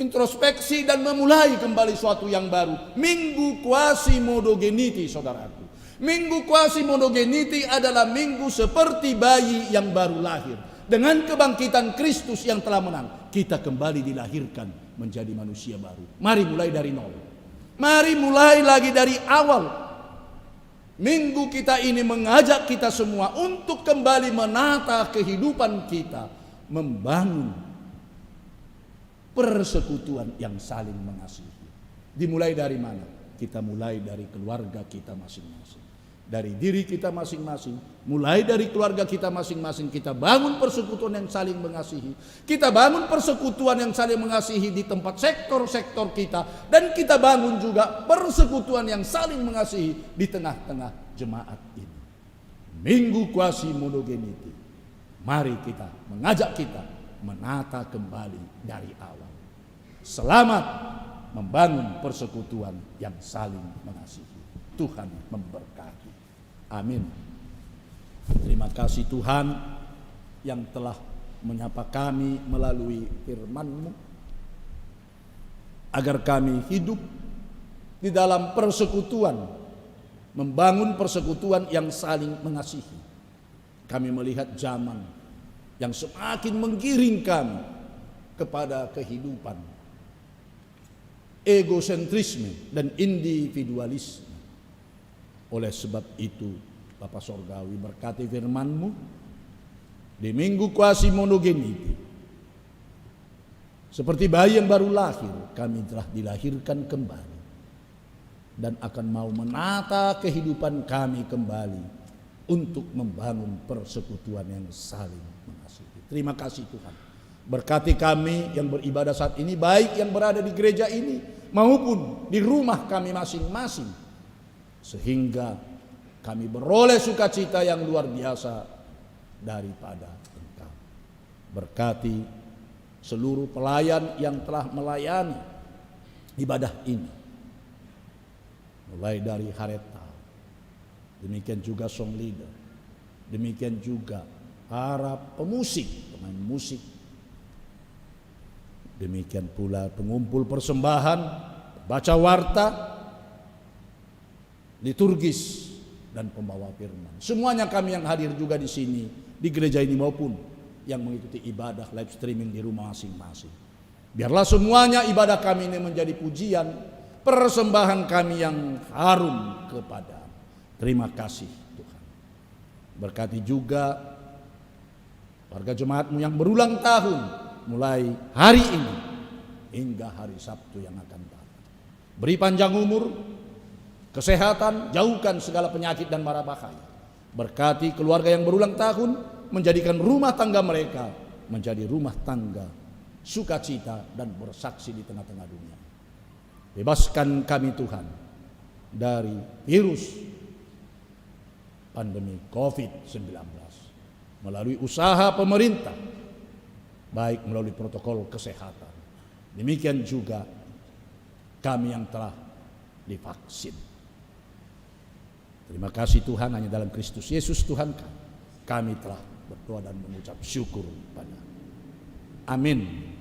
introspeksi dan memulai kembali suatu yang baru. Minggu Quasimodogeniti, saudaraku. Minggu Quasimodogeniti adalah minggu seperti bayi yang baru lahir. Dengan kebangkitan Kristus yang telah menang, kita kembali dilahirkan menjadi manusia baru. Mari mulai dari nol. Mari mulai lagi dari awal. Minggu kita ini mengajak kita semua untuk kembali menata kehidupan kita, membangun persekutuan yang saling mengasihi. Dimulai dari mana? Kita mulai dari keluarga kita masing-masing, dari diri kita masing-masing, mulai dari keluarga kita masing-masing. Kita bangun persekutuan yang saling mengasihi. Kita bangun persekutuan yang saling mengasihi di tempat sektor-sektor kita, dan kita bangun juga persekutuan yang saling mengasihi di tengah-tengah jemaat ini. Minggu Kuasi Monogeniti, mari kita mengajak kita menata kembali dari awal. Selamat membangun persekutuan yang saling mengasihi. Tuhan memberkati. Amin. Terima kasih Tuhan yang telah menyapa kami melalui firman-Mu, agar kami hidup di dalam persekutuan, membangun persekutuan yang saling mengasihi. Kami melihat zaman yang semakin menggiring kami kepada kehidupan egosentrisme dan individualisme. Oleh sebab itu, Bapa Sorgawi, berkati firman-Mu di Minggu Kuasi Monogeniti. Seperti bayi yang baru lahir, kami telah dilahirkan kembali dan akan mau menata kehidupan kami kembali untuk membangun persekutuan yang saling mengasihi. Terima kasih Tuhan. Berkati kami yang beribadah saat ini, baik yang berada di gereja ini maupun di rumah kami masing-masing, sehingga kami beroleh sukacita yang luar biasa daripada Engkau. Berkati seluruh pelayan yang telah melayani ibadah ini, mulai dari Hareta, demikian juga song leader, demikian juga para pemusik, pemain musik, demikian pula pengumpul persembahan, baca warta, liturgis, dan pembawa firman. Semuanya kami yang hadir juga di sini, di gereja ini maupun yang mengikuti ibadah live streaming di rumah masing-masing. Biarlah semuanya ibadah kami ini menjadi pujian, persembahan kami yang harum kepada. Terima kasih Tuhan. Berkati juga warga jemaat-Mu yang berulang tahun, mulai hari ini hingga hari Sabtu yang akan datang. Beri panjang umur, kesehatan, jauhkan segala penyakit dan mara bahaya. Berkati keluarga yang berulang tahun, menjadikan rumah tangga mereka menjadi rumah tangga sukacita dan bersaksi di tengah-tengah dunia. Bebaskan kami Tuhan dari virus pandemi COVID-19 melalui usaha pemerintah, baik melalui protokol kesehatan. Demikian juga kami yang telah divaksin. Terima kasih Tuhan, hanya dalam Kristus Yesus Tuhan kami telah berdoa dan mengucap syukur pada. Amin.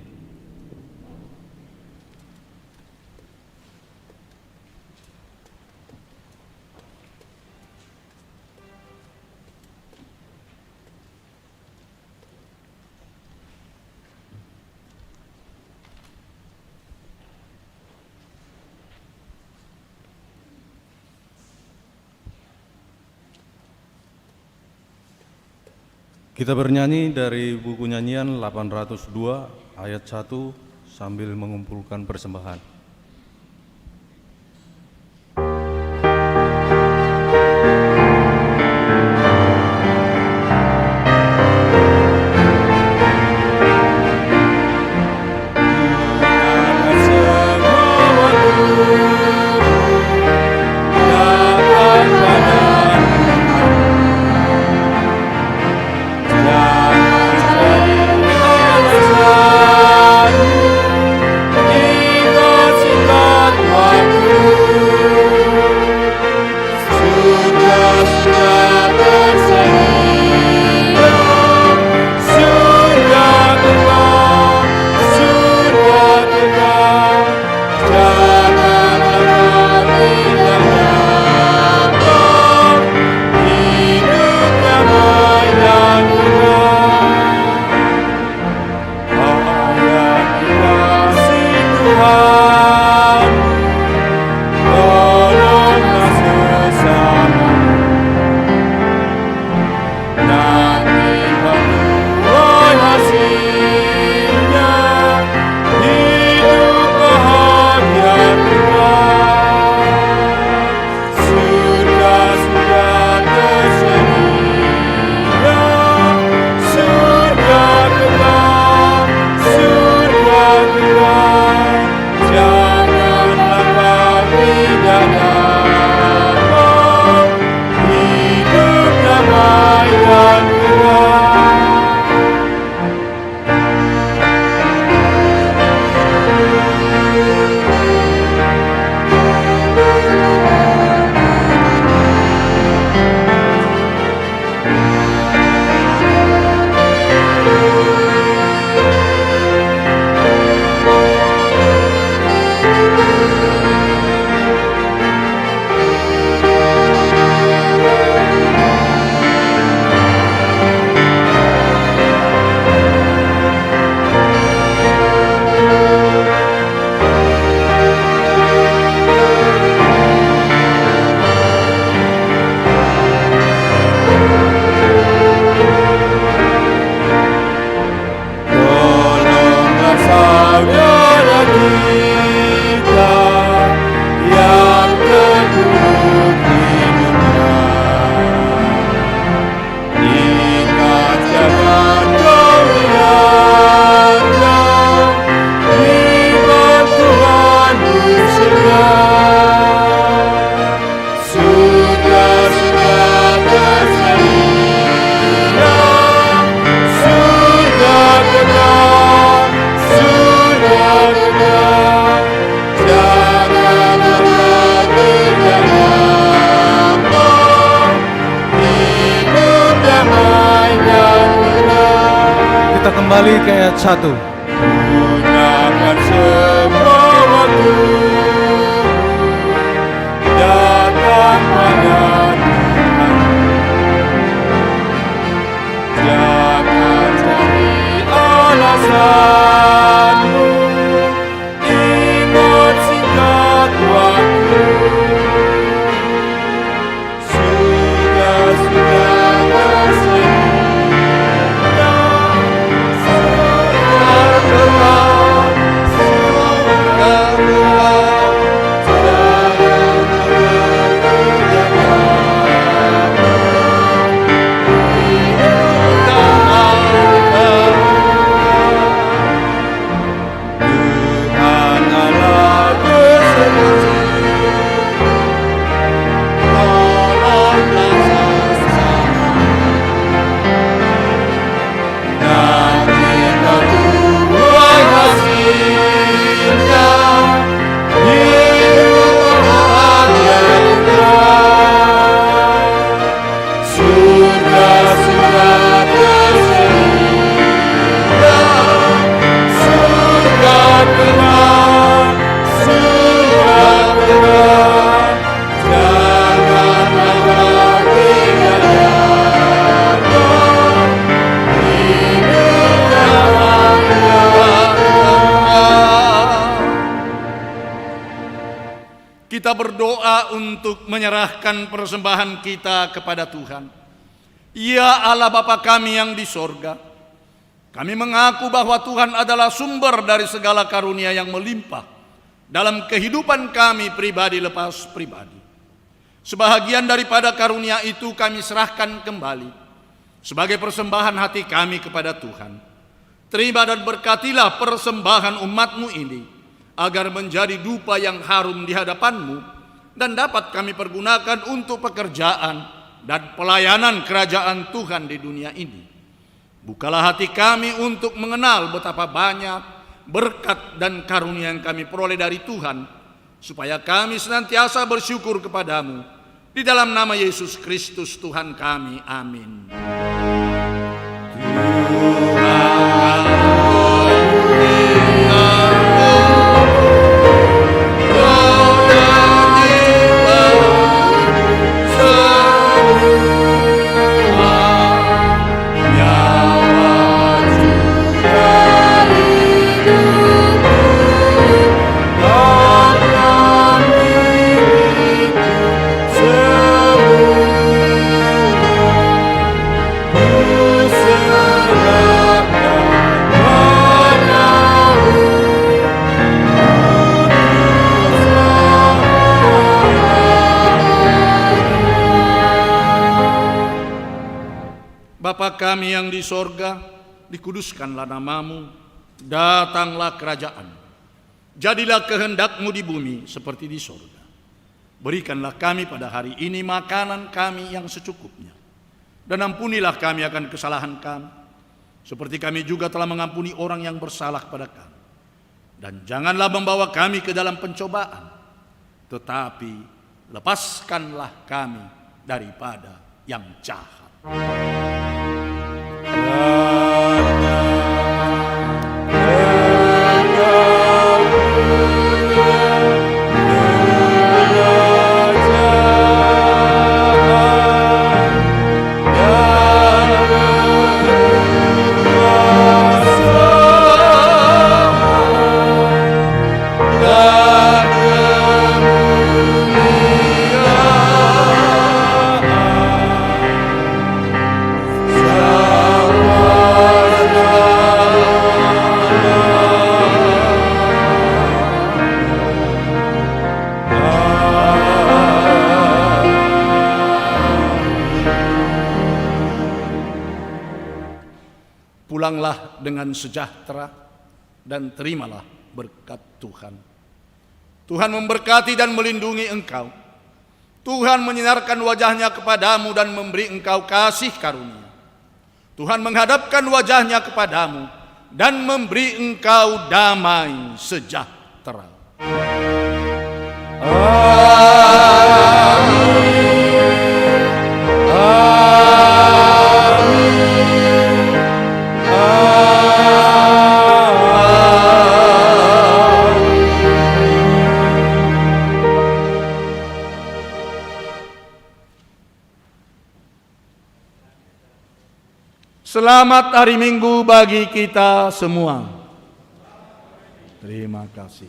Kita bernyanyi dari buku nyanyian 802 ayat 1 sambil mengumpulkan persembahan. Tolonglah sesama ayat 1. Gunakan semua waktu, datang pada Tuhan. Jangan cari alasanmu, ingat singkat waktu. Sudah Kita berdoa untuk menyerahkan persembahan kita kepada Tuhan. Ya Allah Bapa kami yang di sorga, kami mengaku bahwa Tuhan adalah sumber dari segala karunia yang melimpah dalam kehidupan kami pribadi lepas pribadi. Sebahagian daripada karunia itu kami serahkan kembali sebagai persembahan hati kami kepada Tuhan. Terima dan berkatilah persembahan umat-Mu ini, agar menjadi dupa yang harum di hadapan-Mu dan dapat kami pergunakan untuk pekerjaan dan pelayanan kerajaan Tuhan di dunia ini. Bukalah hati kami untuk mengenal betapa banyak berkat dan karunia yang kami peroleh dari Tuhan, supaya kami senantiasa bersyukur kepadamu. Di dalam nama Yesus Kristus Tuhan kami, amin. Bapa kami yang di sorga, dikuduskanlah namamu, datanglah kerajaan. Jadilah kehendak-Mu di bumi seperti di sorga. Berikanlah kami pada hari ini makanan kami yang secukupnya. Dan ampunilah kami akan kesalahan kami, seperti kami juga telah mengampuni orang yang bersalah kepada kami. Dan janganlah membawa kami ke dalam pencobaan, tetapi lepaskanlah kami daripada yang jahat. Pulanglah dengan sejahtera dan terimalah berkat Tuhan. Tuhan memberkati dan melindungi engkau. Tuhan menyinarkan wajahnya kepadamu dan memberi engkau kasih karunia. Tuhan menghadapkan wajahnya kepadamu dan memberi engkau damai sejahtera. Amin. Selamat hari Minggu bagi kita semua. Terima kasih.